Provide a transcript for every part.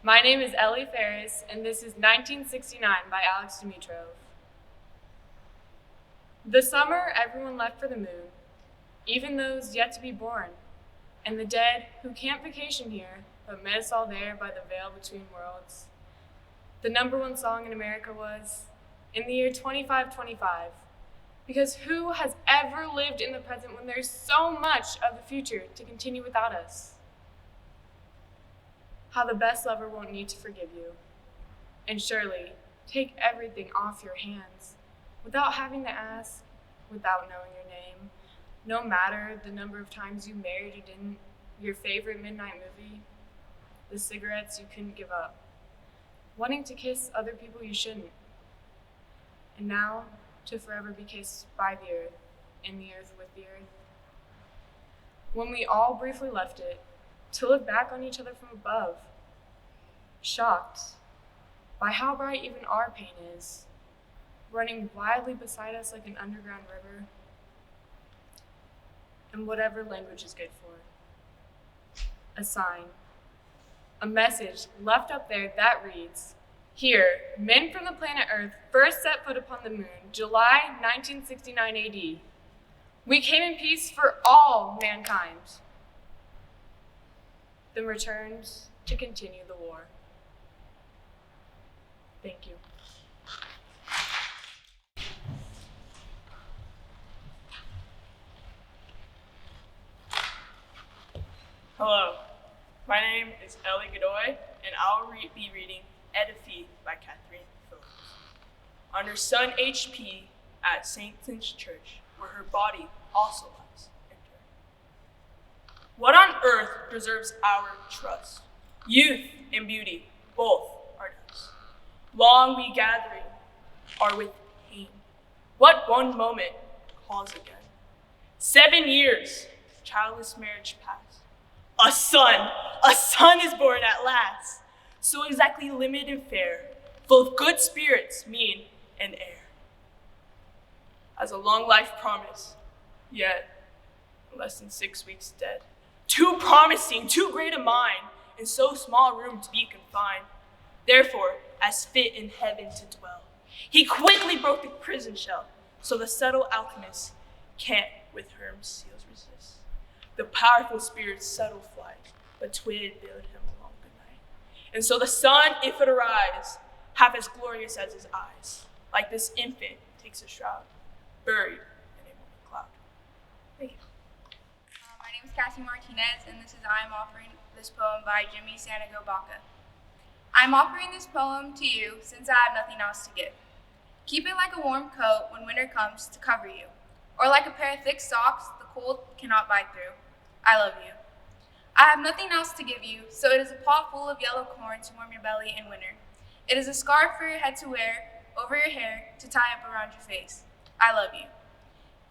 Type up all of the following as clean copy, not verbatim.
My name is Ellie Ferris, and this is 1969 by Alex Dimitrov. The summer, everyone left for the moon, even those yet to be born, and the dead who can't vacation here, but met us all there by the veil between worlds. The number one song in America was, in the year 2525, because who has ever lived in the present when there's so much of the future to continue without us? How the best lover won't need to forgive you, and surely take everything off your hands without having to ask, without knowing your name, no matter the number of times you married or didn't, your favorite midnight movie, the cigarettes you couldn't give up, wanting to kiss other people you shouldn't, and now to forever be kissed by the earth, and the earth with the earth. When we all briefly left it, to look back on each other from above, shocked by how bright even our pain is, running wildly beside us like an underground river, and whatever language is good for. A sign, a message left up there that reads, "Here, men from the planet Earth first set foot upon the moon, July 1969 AD. We came in peace for all mankind, then returned to continue the war." Thank you. Hello, my name is Ellie Godoy, and I'll be reading Edify by Catherine Phillips. On her son HP at Satan's church, where her body also lies, enter. What on earth preserves our trust? Youth and beauty, both are dust. Long we gathering are with pain. What one moment calls again? 7 years, childless marriage passed. A son is born at last. So exactly limited and fair, full of good spirits, mean and air. As a long life promise, yet less than 6 weeks dead. Too promising, too great a mind, in so small room to be confined. Therefore, as fit in heaven to dwell, he quickly broke the prison shell, so the subtle alchemist can't with Herm's seals resist. The powerful spirit's subtle flight, but 'twould build him along the night. And so the sun, if it arise, half as glorious as his eyes, like this infant takes a shroud, buried in a morning cloud. Thank you. My name is Cassie Martinez, and this is I am offering this poem by Jimmy Sanago Baca. I'm offering this poem to you since I have nothing else to give. Keep it like a warm coat when winter comes to cover you, or like a pair of thick socks the cold cannot bite through. I love you. I have nothing else to give you, so it is a pot full of yellow corn to warm your belly in winter. It is a scarf for your head to wear over your hair to tie up around your face. I love you.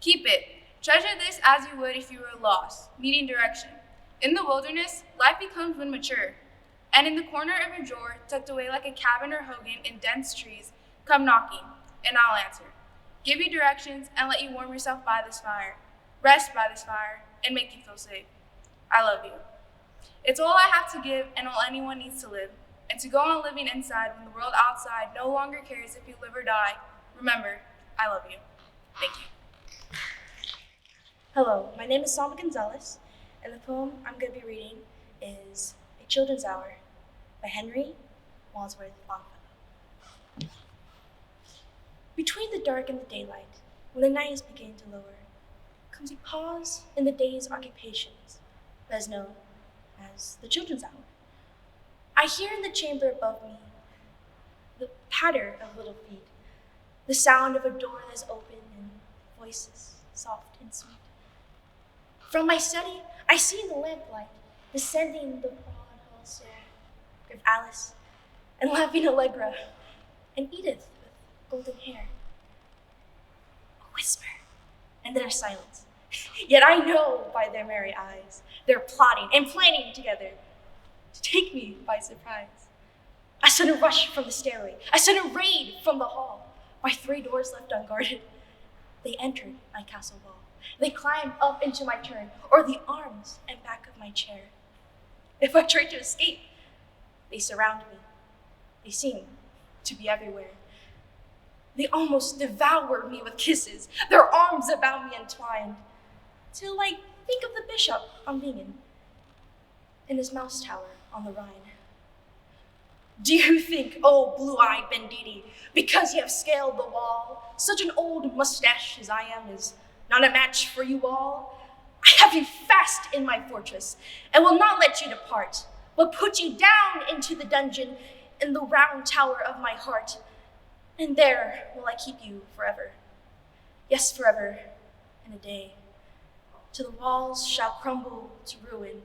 Keep it. Treasure this as you would if you were lost, needing direction. In the wilderness, life becomes when mature. And in the corner of your drawer, tucked away like a cabin or hogan in dense trees, come knocking, and I'll answer. Give you directions and let you warm yourself by this fire. Rest by this fire and make you feel safe. I love you. It's all I have to give and all anyone needs to live. And to go on living inside when the world outside no longer cares if you live or die, remember, I love you. Thank you. Hello, my name is Salma Gonzalez, and the poem I'm going to be reading is A Children's Hour by Henry Wadsworth Longfellow. Between the dark and the daylight, when the night is beginning to lower, comes a pause in the day's occupations that is known as the children's hour. I hear in the chamber above me the patter of little feet, the sound of a door that is open and voices soft and sweet. From my study, I see in the lamplight descending the broad hall stair, grave Alice and laughing Allegra, and Edith with golden hair. A whisper, and then a silence. Yet I know by their merry eyes they're plotting and planning together to take me by surprise. A sudden rush from the stairway, a sudden raid from the hall. By 3 doors left unguarded, they entered my castle wall. They climbed up into my turn, or the arms and back of my chair. If I tried to escape, They surround me. They seem to be everywhere. They almost devour me with kisses, their arms about me entwined, till I think of the bishop on Bingen in his mouse tower on the Rhine. Do you think, oh blue-eyed banditti, because you have scaled the wall, such an old mustache as I am is not a match for you all? I have you fast in my fortress, and will not let you depart, but put you down into the dungeon in the round tower of my heart, and there will I keep you forever. Yes, forever and a day, till the walls shall crumble to ruin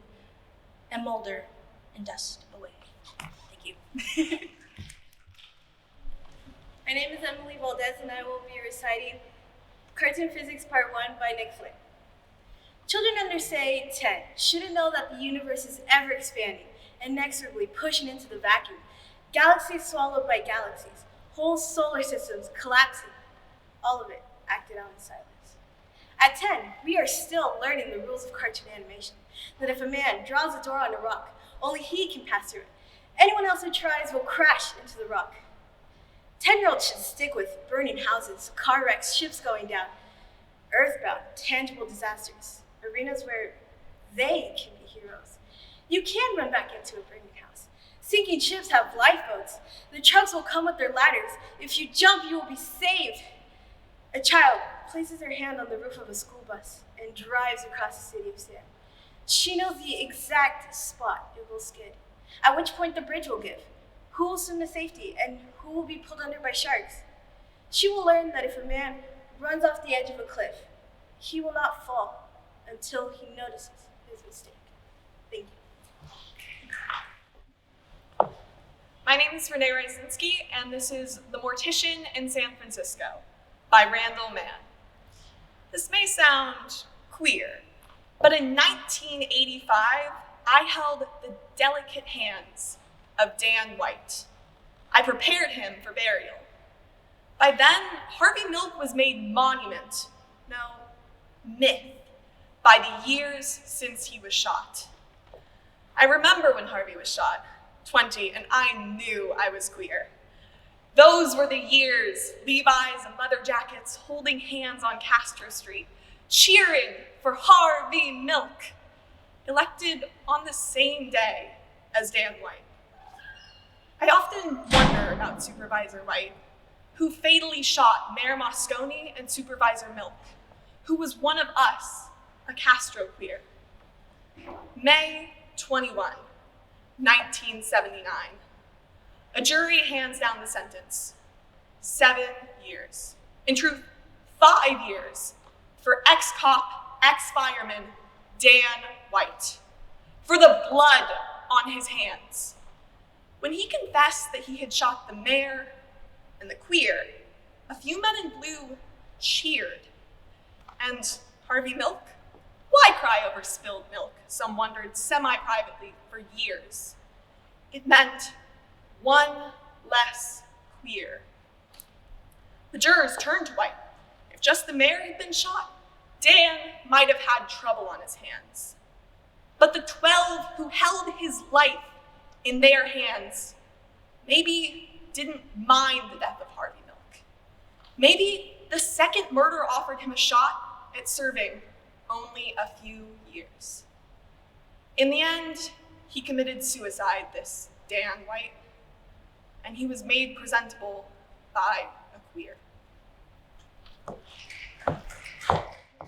and molder and dust away. Thank you. My name is Emily Valdez, and I will be reciting Cartoon Physics Part 1 by Nick Flynn. Children under, say, 10 shouldn't know that the universe is ever expanding, inexorably pushing into the vacuum. Galaxies swallowed by galaxies, whole solar systems collapsing, all of it acted out in silence. At 10, we are still learning the rules of cartoon animation, that if a man draws a door on a rock, only he can pass through it. Anyone else who tries will crash into the rock. 10-year-olds should stick with burning houses, car wrecks, ships going down, earthbound, tangible disasters, arenas where they can be heroes. You can run back into a burning house. Sinking ships have lifeboats. The trucks will come with their ladders. If you jump, you will be saved. A child places her hand on the roof of a school bus and drives across the city of sand. She knows the exact spot it will skid, at which point the bridge will give, who will swim to safety, and who will be pulled under by sharks. She will learn that if a man runs off the edge of a cliff, he will not fall until he notices his mistake. Thank you. My name is Renee Rysinski, and this is The Mortician in San Francisco by Randall Mann. This may sound queer, but in 1985, I held the delicate hands of Dan White. I prepared him for burial. By then, Harvey Milk was made monument, no, myth, by the years since he was shot. I remember when Harvey was shot, 20, and I knew I was queer. Those were the years, Levi's and leather jackets holding hands on Castro Street, cheering for Harvey Milk, elected on the same day as Dan White. I often wonder about Supervisor White, who fatally shot Mayor Moscone and Supervisor Milk, who was one of us, a Castro queer. May 21, 1979. A jury hands down the sentence. 7 years. In truth, 5 years for ex-cop, ex-fireman Dan White, for the blood on his hands. When he confessed that he had shot the mayor and the queer, a few men in blue cheered. And Harvey Milk? Why cry over spilled milk? Some wondered semi-privately for years. It meant one less queer. The jurors turned to White. If just the mayor had been shot, Dan might have had trouble on his hands. But the 12 who held his life in their hands maybe didn't mind the death of Harvey Milk. Maybe the second murder offered him a shot at serving only a few years. In the end, he committed suicide, this Dan White, and he was made presentable by a queer.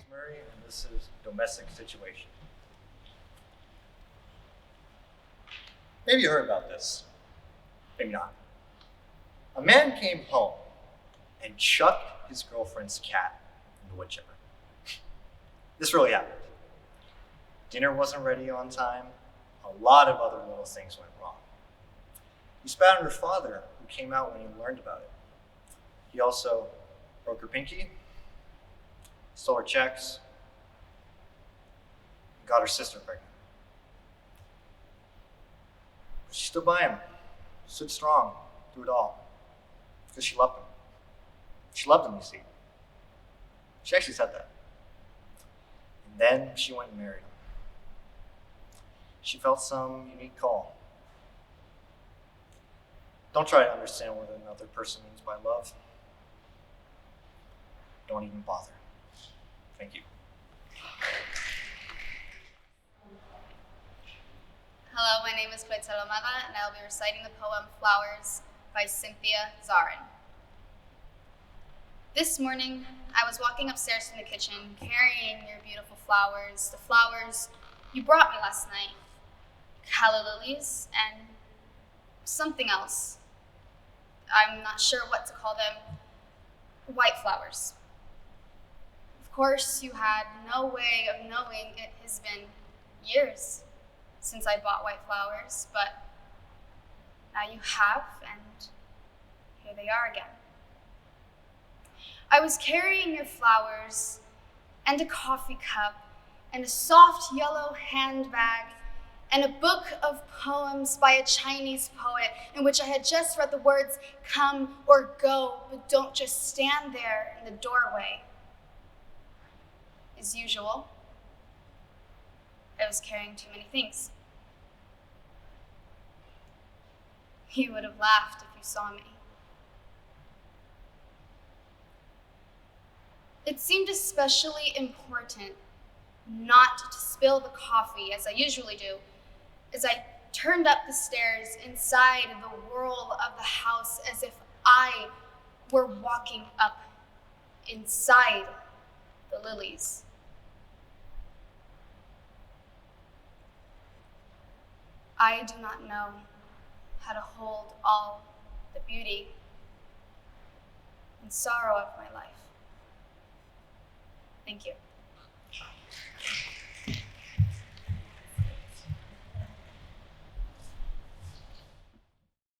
Murray, and this is Domestic Situation. Maybe you heard about this, maybe not. A man came home and chucked his girlfriend's cat in the wood chipper. This really happened. Dinner wasn't ready on time. A lot of other little things went wrong. He spat on her father, who came out when he learned about it. He also broke her pinky, stole her checks, and got her sister pregnant. But she stood by him, stood strong through it all, because she loved him. She loved him, you see. She actually said that. And then she went and married him. She felt some unique call. Don't try to understand what another person means by love. Don't even bother. Thank you. Hello, my name is Quetzal Omada, and I'll be reciting the poem Flowers by Cynthia Zarin. This morning, I was walking upstairs from the kitchen, carrying your beautiful flowers, the flowers you brought me last night, calla lilies and something else. I'm not sure what to call them, white flowers. Of course, you had no way of knowing it has been years since I bought white flowers, but now you have, and here they are again. I was carrying your flowers and a coffee cup and a soft yellow handbag and a book of poems by a Chinese poet in which I had just read the words, "Come or go, but don't just stand there in the doorway." As usual, I was carrying too many things. You would have laughed if you saw me. It seemed especially important not to spill the coffee, as I usually do, as I turned up the stairs inside the whirl of the house as if I were walking up inside the lilies. I do not know how to hold all the beauty and sorrow of my life. Thank you.